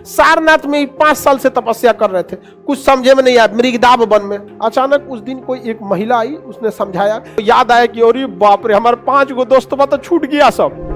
सारनाथ में 5 साल से तपस्या कर रहे थे, कुछ समझे में नहीं आया, मृगदाब वन में। अचानक उस दिन कोई एक महिला आई, उसने समझाया, तो याद आया कि अरे बाप रे, हमारे 5 गो दोस्तों तो छूट गया सब।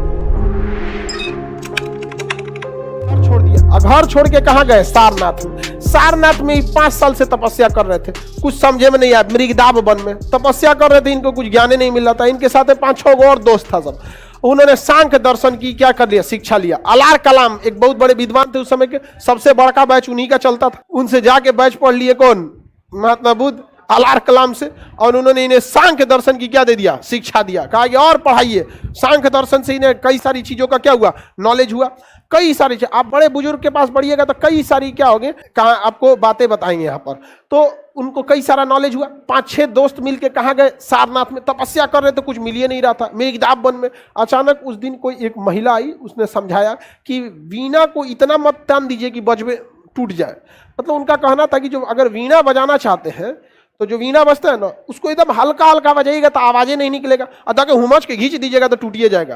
छोड़ दिया, घर छोड़ के कहाँ गए? सारनाथ में। सारनाथ में 5 साल से तपस्या कर रहे थे, कुछ समझे में नहीं आया, मृगदाब वन में तपस्या कर रहे थे, इनको कुछ ज्ञान नहीं मिल रहा था। इनके साथ 5-6 गो और दोस्त था सब। उन्होंने सांख्य दर्शन की क्या कर लिया, शिक्षा लिया। अलार कलाम एक बहुत बड़े विद्वान थे उस समय के, सबसे बड़का बैच उन्हीं का चलता था। उनसे जाके बैच पढ़ लिए कौन? महात्मा बुद्ध, अलार कलाम से। और उन्होंने इन्हें सांख्य दर्शन की क्या दे दिया, शिक्षा दिया। कहा कि और पढ़ाइए। सांख्य दर्शन से इन्हें कई सारी चीजों का क्या हुआ, नॉलेज हुआ। कई सारी चीज, आप बड़े बुजुर्ग के पास पढ़िएगा तो कई सारी क्या होंगे, कहाँ आपको बातें बताएंगे यहाँ पर। तो उनको कई सारा नॉलेज हुआ। 5-6 दोस्त मिलके कहाँ गए? सारनाथ में। तपस्या कर रहे थे, कुछ मिल ही नहीं रहा था, मृगदाब वन में। अचानक उस दिन कोई एक महिला आई, उसने समझाया कि वीणा को इतना मत तान दीजिए कि बजबे टूट जाए। मतलब उनका कहना था कि जो अगर वीणा बजाना चाहते हैं तो जो वीणा बजता है ना, उसको एकदम हल्का हल्का बजाइएगा तो आवाजें नहीं निकलेगा, अदा के हुमच के खींच दीजिएगा तो टूटिए जाएगा।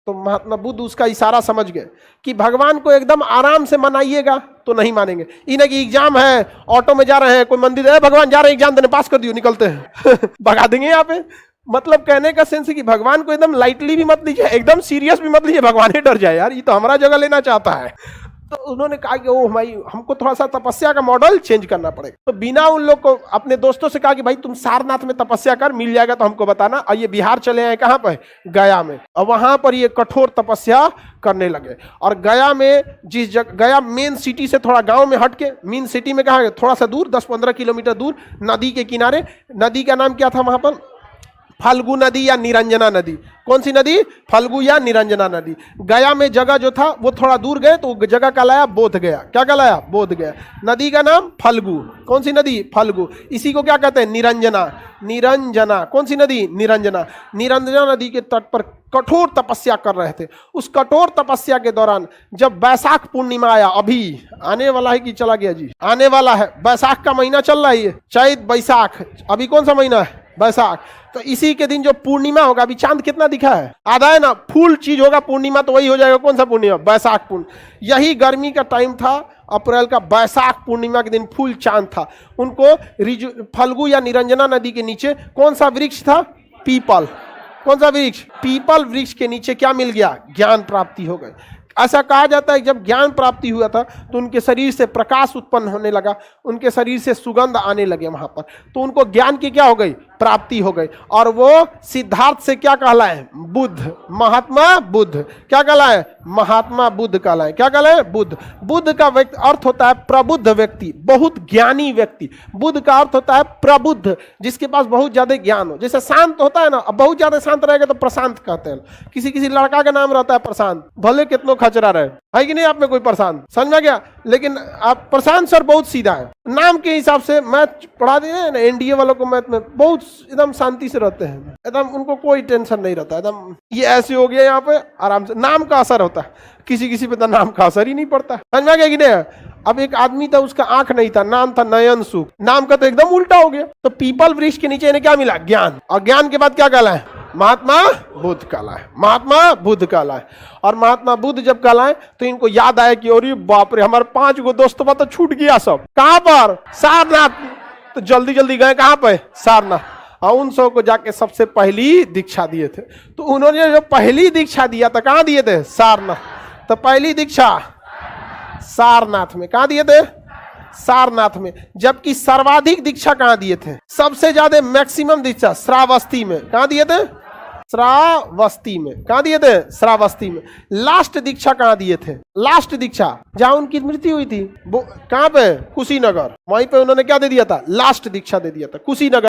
तो महात्मा बुद्ध उसका इशारा समझ गए कि भगवान को एकदम आराम से मनाइएगा तो नहीं मानेंगे। इन्हें कि एग्जाम है, ऑटो में जा रहे हैं, कोई मंदिर है, भगवान जा रहे हैं एग्जाम देने, पास कर दियो, निकलते हैं भगा देंगे यहाँ पे। मतलब कहने का सेंस है कि भगवान को एकदम लाइटली भी मत लीजिए, एकदम सीरियस भी मत लीजिए, भगवान ही डर जाए यार, ये तो हमारा जगह लेना चाहता है। तो उन्होंने कहा कि ओ भाई, हमको थोड़ा सा तपस्या का मॉडल चेंज करना पड़ेगा। तो बिना उन लोग को, अपने दोस्तों से कहा कि भाई तुम सारनाथ में तपस्या कर, मिल जाएगा तो हमको बताना। और ये बिहार चले आए, कहाँ पर? गया में। और वहां पर ये कठोर तपस्या करने लगे। और गया में जिस जगह, गया मेन सिटी से थोड़ा गांव में हट के, मेन सिटी में कहाँ, थोड़ा सा दूर, 10-15 किलोमीटर दूर, नदी के किनारे। नदी का नाम क्या था वहां पर? फल्गु नदी या निरंजना नदी। कौन सी नदी? फल्गु या निरंजना नदी। गया में जगह जो था वो थोड़ा दूर गए तो जगह कहलाया बोध गया। क्या कहलाया? बोध गया। नदी का नाम फल्गु। कौन सी नदी? फल्गु। इसी को क्या कहते हैं? निरंजना। निरंजना। कौन सी नदी? निरंजना। निरंजना नदी के तट पर कठोर तपस्या कर रहे थे। उस कठोर तपस्या के दौरान जब बैसाख पूर्णिमा आया, अभी आने वाला है कि चला गया जी? आने वाला है। बैसाख का महीना चल रहा है, ये चैत बैसाख, अभी कौन सा महीना है? बैसाख। तो इसी के दिन जो पूर्णिमा होगा, अभी चांद कितना दिखा है? आधा है ना, फुल चीज होगा पूर्णिमा, तो वही हो जाएगा। कौन सा पूर्णिमा? बैसाख पूर्णिमा। यही गर्मी का टाइम था, अप्रैल का। बैसाख पूर्णिमा के दिन फुल चांद था। उनको फल्गु या निरंजना नदी के नीचे कौन सा वृक्ष था? पीपल। कौन सा वृक्ष? पीपल वृक्ष के नीचे क्या मिल गया? ज्ञान प्राप्ति हो गई। ऐसा कहा जाता है कि जब ज्ञान प्राप्ति हुआ था तो उनके शरीर से प्रकाश उत्पन्न होने लगा, उनके शरीर से सुगंध आने लगे वहां पर। तो उनको ज्ञान की क्या हो गई? प्राप्ति हो गई। और वो सिद्धार्थ से क्या कहलाए? बुद्ध। महात्मा बुद्ध। क्या कहलाए? महात्मा बुद्ध कहलाए। क्या कहलाए? बुद्ध। बुद्ध का अर्थ होता है प्रबुद्ध व्यक्ति, बहुत ज्ञानी व्यक्ति। बुद्ध का अर्थ होता है प्रबुद्ध, जिसके पास बहुत ज्यादा ज्ञान हो। जैसे शांत होता है ना, अब बहुत ज्यादा शांत रहेगा तो प्रशांत कहते हैं। किसी किसी लड़का का नाम रहता है प्रशांत, भले कितनों खचरा रहे, है कि नहीं? आप में कोई प्रशांत, समझ में गया? लेकिन आप प्रशांत सर बहुत सीधा है। नाम के हिसाब से मैथ पढ़ा दिए ना एनडीए वालों को, मैथ में बहुत एकदम शांति से रहते हैं, एकदम उनको कोई टेंशन नहीं रहता, एकदम ये ऐसे हो गया यहाँ पे आराम से। नाम का असर होता है, किसी किसी पे तो नाम का असर ही नहीं पड़ता, समझ में गया कि नहीं? अब एक आदमी था, उसका आंख नहीं था, नाम था नयन सुख, नाम का तो एकदम उल्टा हो गया। तो पीपल वृक्ष के नीचे इन्हें क्या मिला? ज्ञान। और ज्ञान के बाद क्या कहलाए? महात्मा बुद्ध कहलाए। महात्मा बुद्ध कहलाए। और महात्मा बुद्ध जब कहलाए तो इनको याद आया कि अरे बाप रे, हमारे 5 गो दोस्तों तो छूट गया सब। कहां पर? सारनाथ। तो जल्दी जल्दी गए कहां पे? सारनाथ। और उन सब को जाके सबसे पहली दीक्षा दिए थे। तो उन्होंने जो पहली दीक्षा दिया था, कहां दिए थे? सारनाथ। तो पहली दीक्षा सारनाथ में। कहां दिए थे? सारनाथ में। जबकि सर्वाधिक दीक्षा कहां दिए थे? सबसे ज्यादा मैक्सिमम दीक्षा श्रावस्ती में। कहां दिए थे? श्रावस्ती में। कहां दिए थे? श्रावस्ती में। लास्ट दीक्षा कहां दिए थे? लास्ट दीक्षा जहां उनकी मृत्यु हुई थी, वो कहां पे? कुशीनगर। वहीं पे उन्होंने क्या दे दिया था? लास्ट दीक्षा दे दिया था, कुशीनगर।